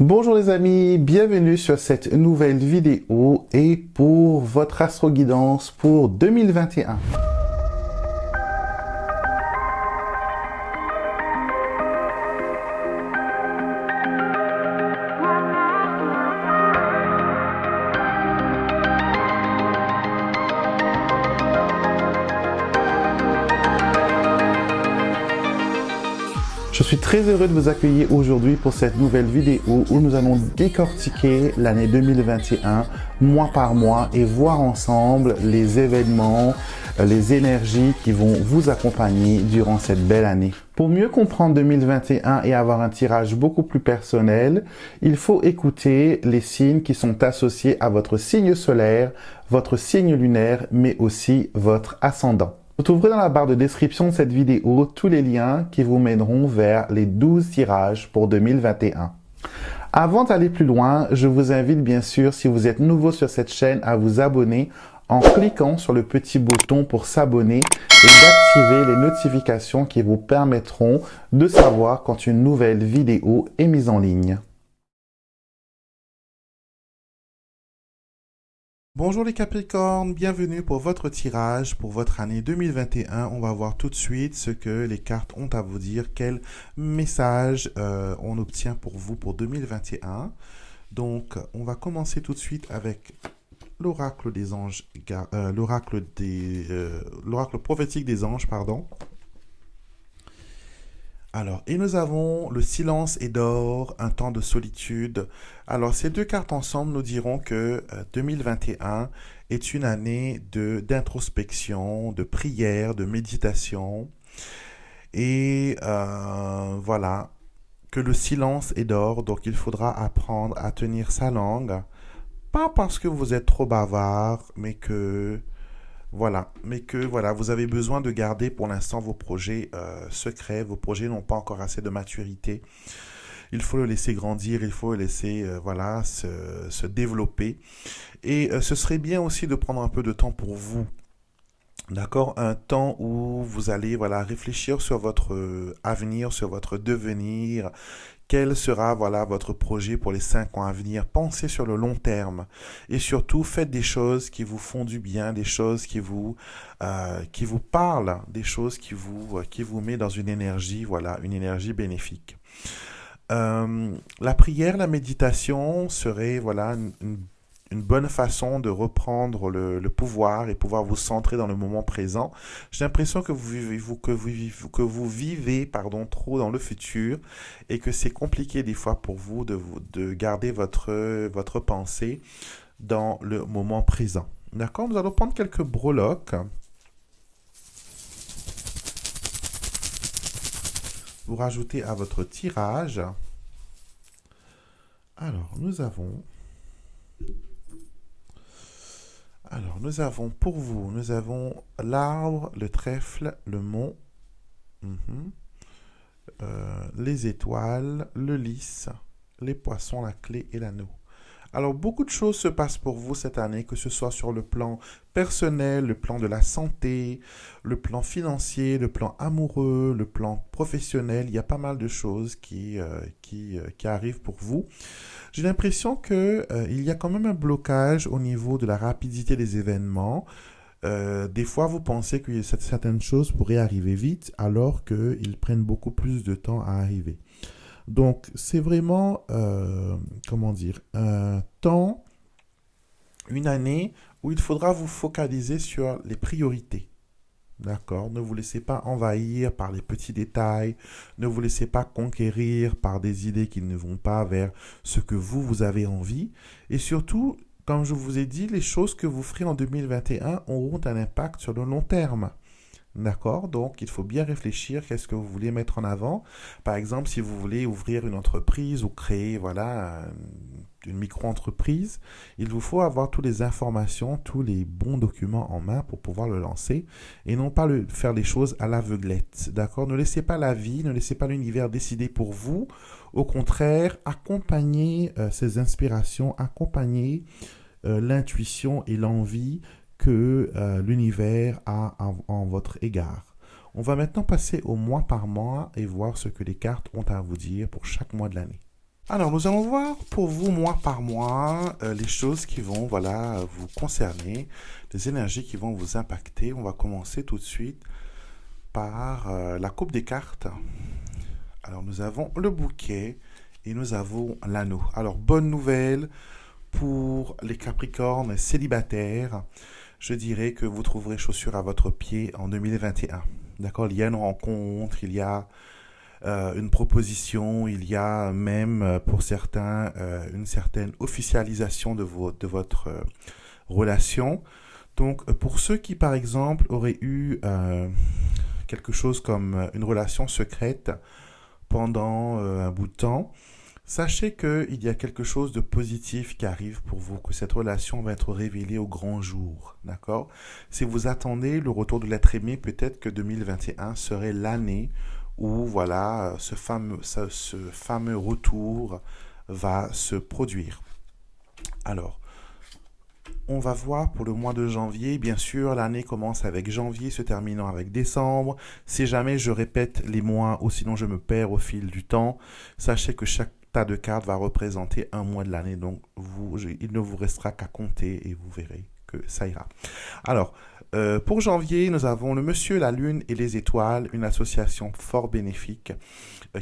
Bonjour les amis, bienvenue sur cette nouvelle vidéo et pour votre astro-guidance pour 2021. Je suis très heureux de vous accueillir aujourd'hui pour cette nouvelle vidéo où nous allons décortiquer l'année 2021 mois par mois et voir ensemble les événements, les énergies qui vont vous accompagner durant cette belle année. Pour mieux comprendre 2021 et avoir un tirage beaucoup plus personnel, il faut écouter les signes qui sont associés à votre signe solaire, votre signe lunaire, mais aussi votre ascendant. Vous trouverez dans la barre de description de cette vidéo tous les liens qui vous mèneront vers les 12 tirages pour 2021. Avant d'aller plus loin, je vous invite bien sûr, si vous êtes nouveau sur cette chaîne, à vous abonner en cliquant sur le petit bouton pour s'abonner et d'activer les notifications qui vous permettront de savoir quand une nouvelle vidéo est mise en ligne. Bonjour les Capricornes, bienvenue pour votre tirage pour votre année 2021. On va voir tout de suite ce que les cartes ont à vous dire, quel message on obtient pour vous pour 2021. Donc, on va commencer tout de suite avec l'oracle des anges, l'oracle prophétique des anges, pardon. Alors, et nous avons le silence et d'or, un temps de solitude. Alors, ces deux cartes ensemble nous diront que 2021 est une année d'introspection, de prière, de méditation. Et voilà, que le silence est d'or, donc il faudra apprendre à tenir sa langue. Pas parce que vous êtes trop bavard, mais que vous avez besoin de garder pour l'instant vos projets secrets. Vos projets n'ont pas encore assez de maturité. Il faut le laisser grandir, il faut le laisser se développer. Et ce serait bien aussi de prendre un peu de temps pour vous. D'accord, un temps où vous allez réfléchir sur votre avenir, sur votre devenir. Quel sera votre projet pour les 5 ans à venir? Pensez sur le long terme et surtout faites des choses qui vous font du bien, des choses qui vous parlent, des choses qui vous met dans une énergie bénéfique. La prière, la méditation serait une bonne façon de reprendre le pouvoir et pouvoir vous centrer dans le moment présent. J'ai l'impression que vous vivez trop dans le futur et que c'est compliqué des fois pour vous de garder votre pensée dans le moment présent. D'accord? Nous allons prendre quelques breloques. Vous rajoutez à votre tirage. Alors, nous avons pour vous, nous avons l'arbre, le trèfle, le mont, les étoiles, le lys, les poissons, la clé et l'anneau. Alors, beaucoup de choses se passent pour vous cette année, que ce soit sur le plan personnel, le plan de la santé, le plan financier, le plan amoureux, le plan professionnel. Il y a pas mal de choses qui arrivent pour vous. J'ai l'impression qu'il y a quand même un blocage au niveau de la rapidité des événements. Des fois, vous pensez que certaines choses pourraient arriver vite, alors qu'ils prennent beaucoup plus de temps à arriver. Donc, c'est vraiment, un temps, une année où il faudra vous focaliser sur les priorités. D'accord? Ne vous laissez pas envahir par les petits détails. Ne vous laissez pas conquérir par des idées qui ne vont pas vers ce que vous avez envie. Et surtout, comme je vous ai dit, les choses que vous ferez en 2021 auront un impact sur le long terme. D'accord? Donc, il faut bien réfléchir qu'est-ce que vous voulez mettre en avant. Par exemple, si vous voulez ouvrir une entreprise ou créer, une micro-entreprise, il vous faut avoir toutes les informations, tous les bons documents en main pour pouvoir le lancer et non pas faire les choses à l'aveuglette. D'accord? Ne laissez pas la vie, ne laissez pas l'univers décider pour vous. Au contraire, accompagnez ces inspirations, accompagnez l'intuition et l'envie que l'univers a en votre égard. On va maintenant passer au mois par mois et voir ce que les cartes ont à vous dire pour chaque mois de l'année. Alors, nous allons voir pour vous, mois par mois, les choses qui vont, voilà, vous concerner, les énergies qui vont vous impacter. On va commencer tout de suite par la coupe des cartes. Alors, nous avons le bouquet et nous avons l'anneau. Alors, bonne nouvelle pour les Capricornes célibataires. Je dirais que vous trouverez chaussures à votre pied en 2021. D'accord? Il y a une rencontre, il y a une proposition, il y a même pour certains une certaine officialisation de votre relation. Donc pour ceux qui par exemple auraient eu quelque chose comme une relation secrète pendant un bout de temps, sachez qu'il y a quelque chose de positif qui arrive pour vous, que cette relation va être révélée au grand jour, d'accord? Si vous attendez le retour de l'être aimé, peut-être que 2021 serait l'année où, voilà, ce fameux retour va se produire. Alors, on va voir pour le mois de janvier. Bien sûr, l'année commence avec janvier, se terminant avec décembre. Si jamais je répète les mois ou sinon je me perds au fil du temps, sachez que chaque tas de cartes va représenter un mois de l'année. Donc, il ne vous restera qu'à compter et vous verrez que ça ira. Alors, pour janvier, nous avons le Monsieur, la Lune et les étoiles, une association fort bénéfique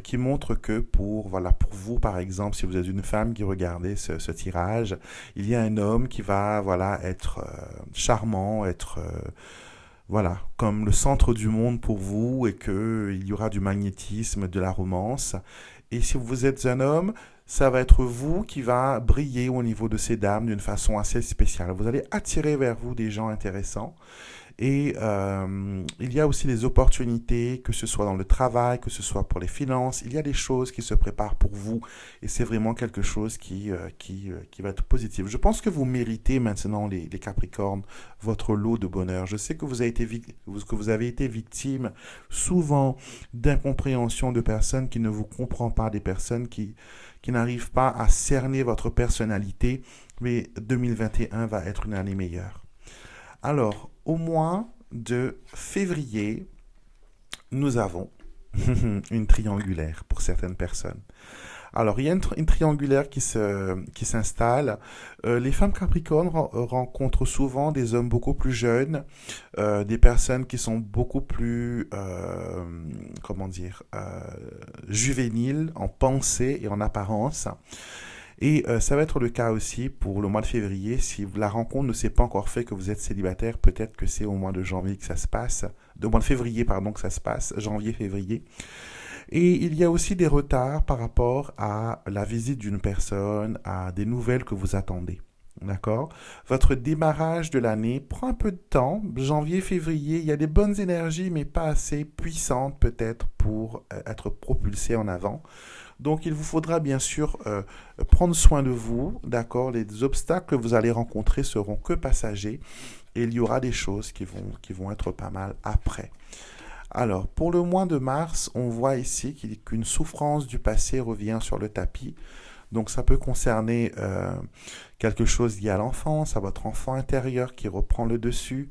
qui montre que voilà, pour vous, par exemple, si vous êtes une femme qui regardez ce tirage, il y a un homme qui va voilà, être charmant, être voilà, comme le centre du monde pour vous et qu'il y aura du magnétisme, de la romance. Et si vous êtes un homme, ça va être vous qui va briller au niveau de ces dames d'une façon assez spéciale. Vous allez attirer vers vous des gens intéressants. Et il y a aussi des opportunités, que ce soit dans le travail, que ce soit pour les finances. Il y a des choses qui se préparent pour vous et c'est vraiment quelque chose qui va être positif. Je pense que vous méritez maintenant, les Capricornes, votre lot de bonheur. Je sais que vous avez été victime souvent d'incompréhension de personnes qui ne vous comprennent pas, des personnes qui n'arrivent pas à cerner votre personnalité, mais 2021 va être une année meilleure. Alors, au mois de février, nous avons une triangulaire pour certaines personnes. Alors, il y a une triangulaire qui s'installe. Les femmes capricornes rencontrent souvent des hommes beaucoup plus jeunes, des personnes qui sont beaucoup plus, comment dire, juvéniles en pensée et en apparence. Et ça va être le cas aussi pour le mois de février. Si la rencontre ne s'est pas encore faite, que vous êtes célibataire, peut-être que c'est au mois de janvier que ça se passe. Au mois de février, pardon, que ça se passe. Janvier, février. Et il y a aussi des retards par rapport à la visite d'une personne, à des nouvelles que vous attendez. D'accord? Votre démarrage de l'année prend un peu de temps. Janvier, février, il y a des bonnes énergies, mais pas assez puissantes peut-être pour être propulsé en avant. Donc, il vous faudra bien sûr prendre soin de vous, d'accord? Les obstacles que vous allez rencontrer seront que passagers et il y aura des choses qui vont être pas mal après. Alors, pour le mois de mars, on voit ici qu'une souffrance du passé revient sur le tapis. Donc, ça peut concerner quelque chose lié à l'enfance, à votre enfant intérieur qui reprend le dessus,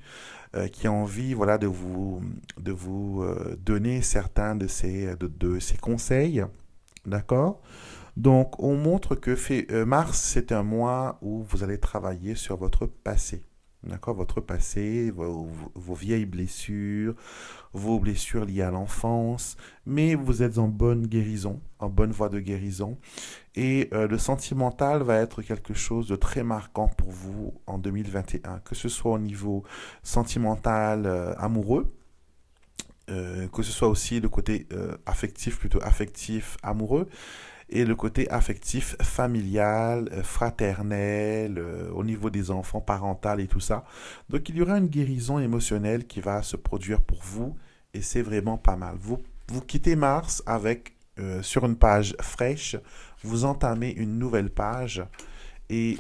qui a envie, voilà, de vous donner certains de ses conseils. D'accord? Donc, on montre que mars, c'est un mois où vous allez travailler sur votre passé. D'accord? Votre passé, vos vieilles blessures, vos blessures liées à l'enfance, mais vous êtes en bonne guérison, en bonne voie de guérison. Et le sentimental va être quelque chose de très marquant pour vous en 2021, que ce soit au niveau sentimental, amoureux, que ce soit aussi le côté affectif, plutôt affectif, amoureux, et le côté affectif, familial, fraternel, au niveau des enfants, parental et tout ça. Donc il y aura une guérison émotionnelle qui va se produire pour vous, et c'est vraiment pas mal. Vous quittez Mars avec, sur une page fraîche, vous entamez une nouvelle page, et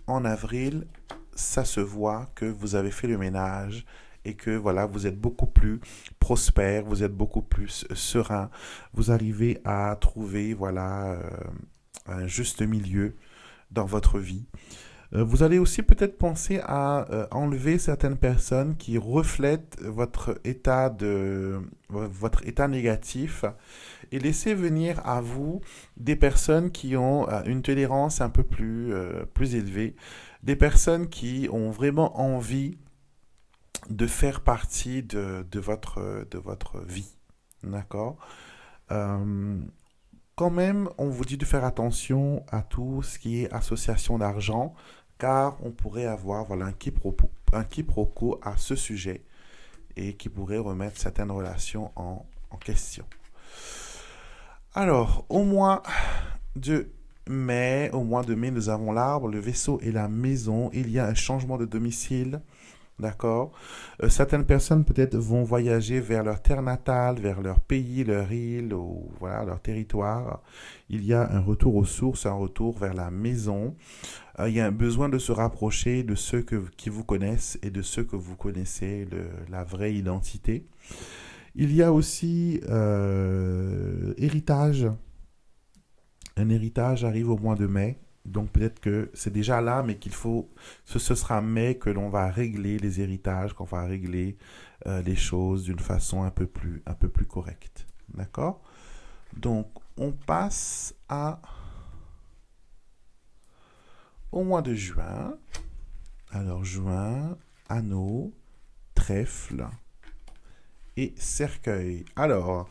en avril, ça se voit que vous avez fait le ménage, et que voilà, vous êtes beaucoup plus prospère, vous êtes beaucoup plus serein, vous arrivez à trouver voilà un juste milieu dans votre vie. Vous allez aussi peut-être penser à enlever certaines personnes qui reflètent votre état négatif et laisser venir à vous des personnes qui ont une tolérance un peu plus élevée, des personnes qui ont vraiment envie de faire partie de votre vie. D'accord? Euh, Quand même, on vous dit de faire attention à tout ce qui est association d'argent, car on pourrait avoir voilà, un quiproquo à ce sujet et qui pourrait remettre certaines relations en question. Alors, au mois de mai, nous avons l'arbre, le vaisseau et la maison. Il y a un changement de domicile. D'accord. Certaines personnes peut-être vont voyager vers leur terre natale, vers leur pays, leur île, ou voilà, leur territoire. Il y a un retour aux sources, un retour vers la maison. Il y a un besoin de se rapprocher de ceux qui vous connaissent et de ceux que vous connaissez, la vraie identité. Il y a aussi héritage. Un héritage arrive au mois de mai. Donc peut-être que c'est déjà là, mais ce sera mai que l'on va régler les héritages, qu'on va régler les choses d'une façon un peu plus correcte. D'accord? Donc on passe au mois de juin. Alors juin, anneau, trèfle et cercueil. Alors,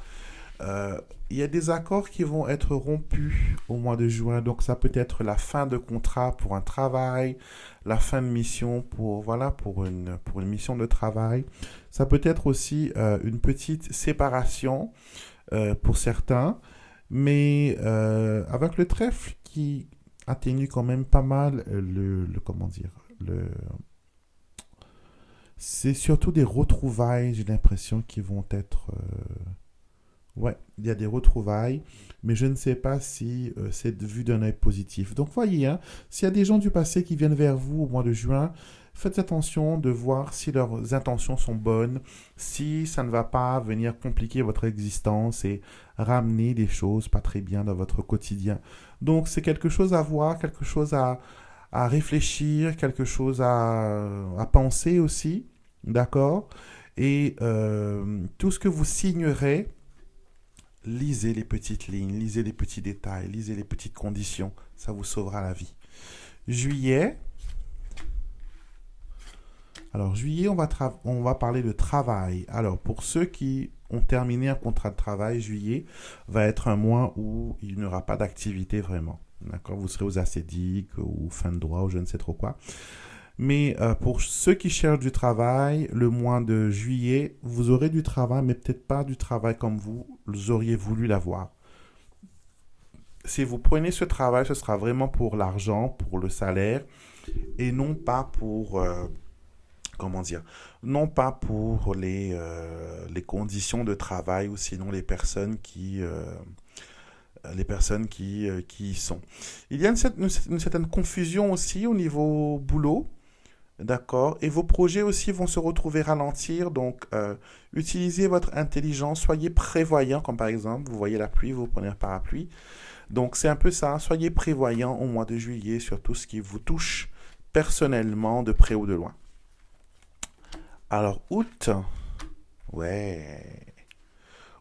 il y a des accords qui vont être rompus au mois de juin. Donc, ça peut être la fin de contrat pour un travail, la fin de mission pour une mission de travail. Ça peut être aussi une petite séparation pour certains. Mais avec le trèfle qui atténue quand même pas mal comment dire, c'est surtout des retrouvailles, j'ai l'impression, qui vont être... Ouais, il y a des retrouvailles, mais je ne sais pas si c'est vu d'un œil positif. Donc voyez, hein, s'il y a des gens du passé qui viennent vers vous au mois de juin, faites attention de voir si leurs intentions sont bonnes, si ça ne va pas venir compliquer votre existence et ramener des choses pas très bien dans votre quotidien. Donc c'est quelque chose à voir, quelque chose à réfléchir, quelque chose à penser aussi, d'accord? Et tout ce que vous signerez, lisez les petites lignes, lisez les petits détails, lisez les petites conditions. Ça vous sauvera la vie. Juillet. Alors, juillet, on va parler de travail. Alors, pour ceux qui ont terminé un contrat de travail, juillet va être un mois où il n'y aura pas d'activité vraiment. D'accord? Vous serez aux acédiques ou fin de droit ou je ne sais trop quoi. Mais pour ceux qui cherchent du travail, le mois de juillet, vous aurez du travail, mais peut-être pas du travail comme vous auriez voulu l'avoir. Si vous prenez ce travail, ce sera vraiment pour l'argent, pour le salaire, et non pas pour, comment dire, non pas pour les conditions de travail ou sinon les personnes qui y sont. Il y a une certaine confusion aussi au niveau boulot. D'accord. Et vos projets aussi vont se retrouver ralentir. Donc, utilisez votre intelligence. Soyez prévoyant, comme par exemple, vous voyez la pluie, vous prenez un parapluie. Donc, c'est un peu ça. Soyez prévoyant au mois de juillet sur tout ce qui vous touche personnellement, de près ou de loin. Alors, août. Ouais.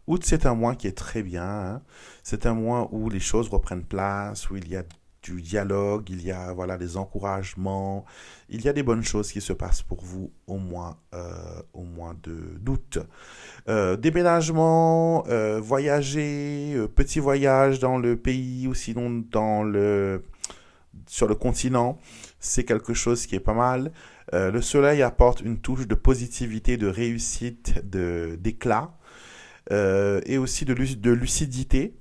Août, c'est un mois qui est très bien, hein. C'est un mois où les choses reprennent place, où il y a du dialogue, il y a voilà des encouragements, il y a des bonnes choses qui se passent pour vous au mois d'août. Déménagement, voyager, petit voyage dans le pays ou sinon sur le continent, c'est quelque chose qui est pas mal. Le soleil apporte une touche de positivité, de réussite, d'éclat et aussi de lucidité.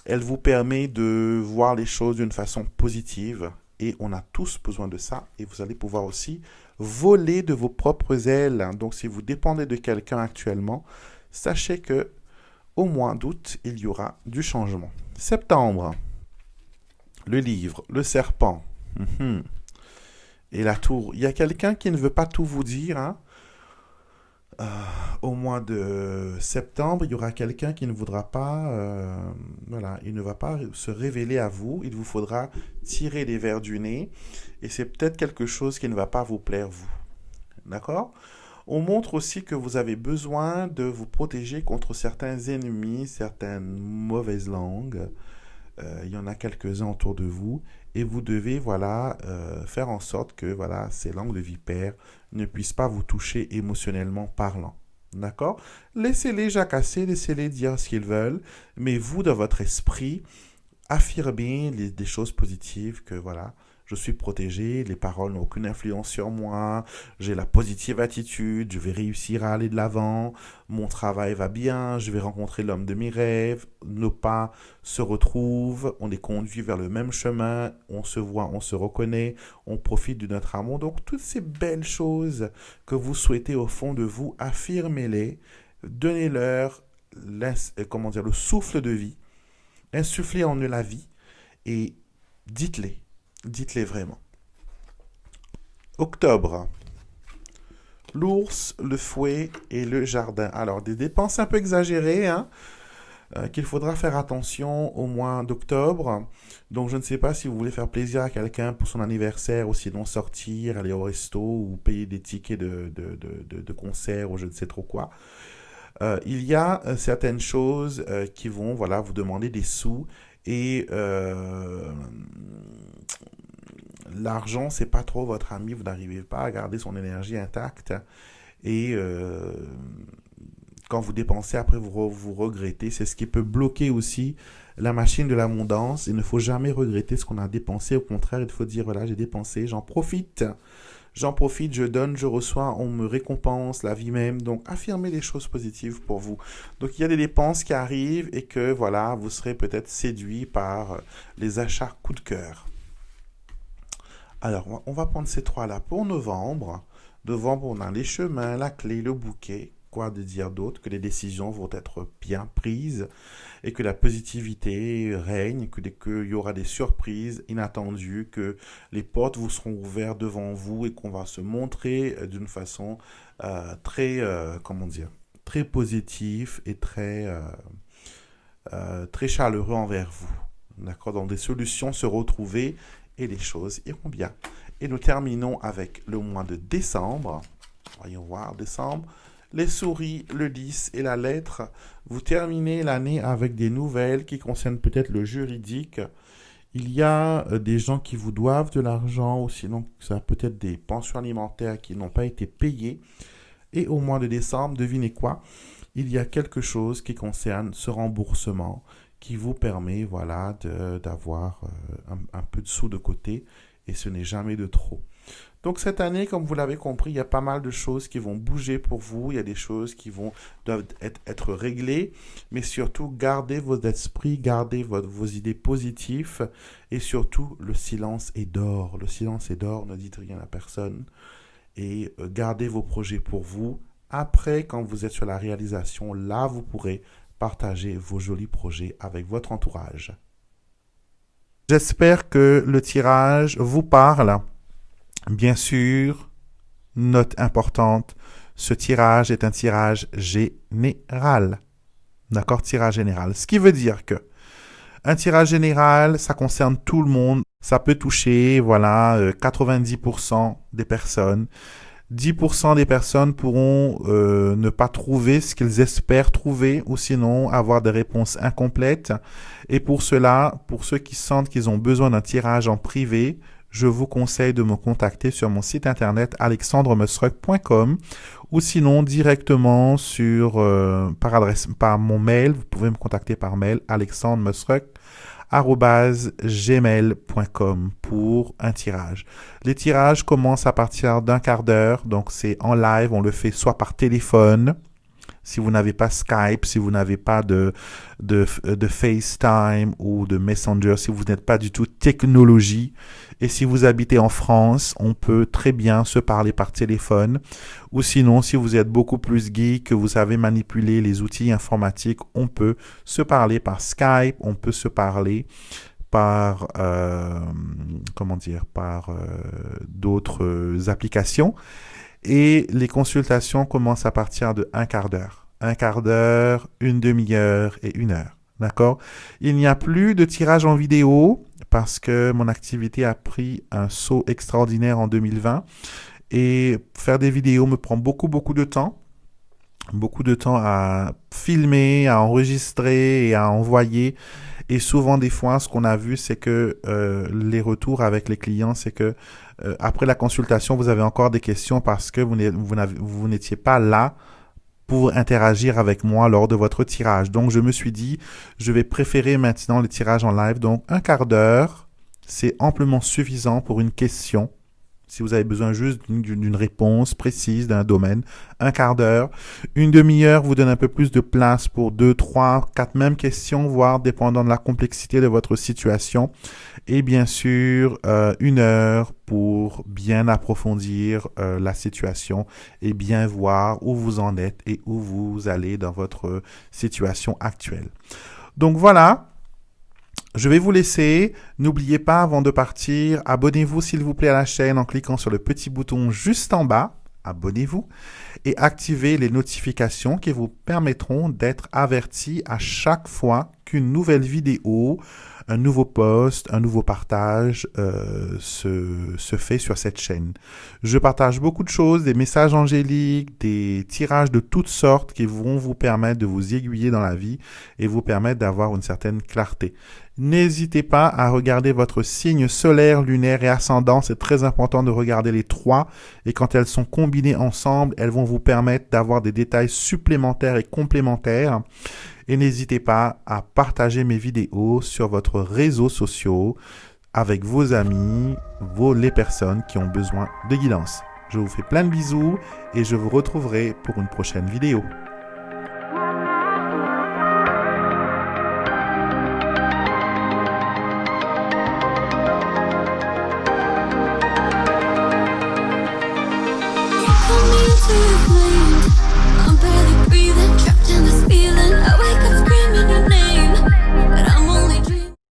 Elle vous permet de voir les choses d'une façon positive et on a tous besoin de ça et vous allez pouvoir aussi voler de vos propres ailes. Donc si vous dépendez de quelqu'un actuellement, sachez que au mois d'août, il y aura du changement. Septembre, le livre, le serpent et la tour. Il y a quelqu'un qui ne veut pas tout vous dire, hein. Euh, Au mois de septembre, il y aura quelqu'un qui ne voudra pas, voilà, il ne va pas se révéler à vous. Il vous faudra tirer les verres du nez et c'est peut-être quelque chose qui ne va pas vous plaire, vous. D'accord? On montre aussi que vous avez besoin de vous protéger contre certains ennemis, certaines mauvaises langues. Il y en a quelques-uns autour de vous et vous devez voilà faire en sorte que voilà ces langues de vipère ne puissent pas vous toucher émotionnellement parlant. D'accord? Laissez-les jacasser, laissez-les dire ce qu'ils veulent, mais vous, dans votre esprit, affirmer des choses positives que voilà, je suis protégé, les paroles n'ont aucune influence sur moi, j'ai la positive attitude, je vais réussir à aller de l'avant, mon travail va bien, je vais rencontrer l'homme de mes rêves, nos pas se retrouvent, on est conduit vers le même chemin, on se voit, on se reconnaît, on profite de notre amour. Donc toutes ces belles choses que vous souhaitez au fond de vous, affirmez-les, donnez-leur comment dire, le souffle de vie, insufflez en eux la vie et dites-les. Dites-les vraiment. Octobre. L'ours, le fouet et le jardin. Alors, des dépenses un peu exagérées, hein, qu'il faudra faire attention au mois d'octobre. Donc, je ne sais pas si vous voulez faire plaisir à quelqu'un pour son anniversaire ou sinon sortir, aller au resto ou payer des tickets de concert ou je ne sais trop quoi. Il y a certaines choses qui vont voilà, vous demander des sous et l'argent, c'est pas trop votre ami, vous n'arrivez pas à garder son énergie intacte et quand vous dépensez, après vous regrettez. C'est ce qui peut bloquer aussi la machine de l'abondance. Il ne faut jamais regretter ce qu'on a dépensé. Au contraire, il faut dire, voilà, j'ai dépensé, j'en profite. J'en profite, je donne, je reçois, on me récompense, la vie même. Donc, affirmez des choses positives pour vous. Donc, il y a des dépenses qui arrivent et que, voilà, vous serez peut-être séduit par les achats coup de cœur. Alors, on va prendre ces trois-là pour novembre. Novembre, on a les chemins, la clé, le bouquet. Quoi de dire d'autre que les décisions vont être bien prises et que la positivité règne, qu'il y aura des surprises inattendues, que les portes vous seront ouvertes devant vous et qu'on va se montrer d'une façon très, comment dire, très positive et très chaleureux envers vous. D'accord? Donc des solutions se retrouver et les choses iront bien. Et nous terminons avec le mois de décembre. Voyons voir, décembre. Les souris, le 10 et la lettre. Vous terminez l'année avec des nouvelles qui concernent peut-être le juridique. Il y a des gens qui vous doivent de l'argent ou sinon ça peut être des pensions alimentaires qui n'ont pas été payées. Et au mois de décembre, devinez quoi? Il y a quelque chose qui concerne ce remboursement qui vous permet voilà, d'avoir un peu de sous de côté et ce n'est jamais de trop. Donc cette année, comme vous l'avez compris, il y a pas mal de choses qui vont bouger pour vous. Il y a des choses qui doivent être réglées, mais surtout gardez votre esprit, gardez vos idées positives et surtout le silence est d'or. Le silence est d'or, ne dites rien à personne et gardez vos projets pour vous. Après, quand vous êtes sur la réalisation, là, vous pourrez partager vos jolis projets avec votre entourage. J'espère que le tirage vous parle. Bien sûr, note importante, ce tirage est un tirage général. D'accord, tirage général. Ce qui veut dire que un tirage général, ça concerne tout le monde. Ça peut toucher, voilà, 90% des personnes. 10% des personnes pourront ne pas trouver ce qu'ils espèrent trouver ou sinon avoir des réponses incomplètes. Et pour cela, pour ceux qui sentent qu'ils ont besoin d'un tirage en privé, je vous conseille de me contacter sur mon site internet alexandremusruck.com ou sinon directement par mon mail. Vous pouvez me contacter par mail alexandremusruck@gmail.com pour un tirage. Les tirages commencent à partir d'un quart d'heure, donc c'est en live, on le fait soit par téléphone, si vous n'avez pas Skype, si vous n'avez pas de FaceTime ou de Messenger, si vous n'êtes pas du tout technologie, et si vous habitez en France, on peut très bien se parler par téléphone. Ou sinon, si vous êtes beaucoup plus geek, que vous savez manipuler les outils informatiques, on peut se parler par Skype, on peut se parler par d'autres applications. Et les consultations commencent à partir de un quart d'heure. Un quart d'heure, une demi-heure et 1 heure. D'accord? Il n'y a plus de tirage en vidéo parce que mon activité a pris un saut extraordinaire en 2020. Et faire des vidéos me prend beaucoup, beaucoup de temps. Beaucoup de temps à filmer, à enregistrer et à envoyer. Et souvent, des fois, ce qu'on a vu, c'est que les retours avec les clients, c'est que après la consultation, vous avez encore des questions parce que vous n'étiez pas là pour interagir avec moi lors de votre tirage. Donc, je me suis dit, je vais préférer maintenant le tirage en live. Donc, un quart d'heure, c'est amplement suffisant pour une question. Si vous avez besoin juste d'une réponse précise d'un domaine, un quart d'heure. Une demi-heure vous donne un peu plus de place pour 2, 3, 4 mêmes questions, voire dépendant de la complexité de votre situation. Et bien sûr, 1 heure pour bien approfondir la situation et bien voir où vous en êtes et où vous allez dans votre situation actuelle. Donc voilà. Je vais vous laisser. N'oubliez pas, avant de partir, abonnez-vous s'il vous plaît à la chaîne en cliquant sur le petit bouton juste en bas. Abonnez-vous et activez les notifications qui vous permettront d'être avertis à chaque fois qu'une nouvelle vidéo, un nouveau post, un nouveau partage se fait sur cette chaîne. Je partage beaucoup de choses, des messages angéliques, des tirages de toutes sortes qui vont vous permettre de vous aiguiller dans la vie et vous permettre d'avoir une certaine clarté. N'hésitez pas à regarder votre signe solaire, lunaire et ascendant. C'est très important de regarder les trois. Et quand elles sont combinées ensemble, elles vont vous permettre d'avoir des détails supplémentaires et complémentaires. Et n'hésitez pas à partager mes vidéos sur votre réseau social avec vos amis, les personnes qui ont besoin de guidance. Je vous fais plein de bisous et je vous retrouverai pour une prochaine vidéo.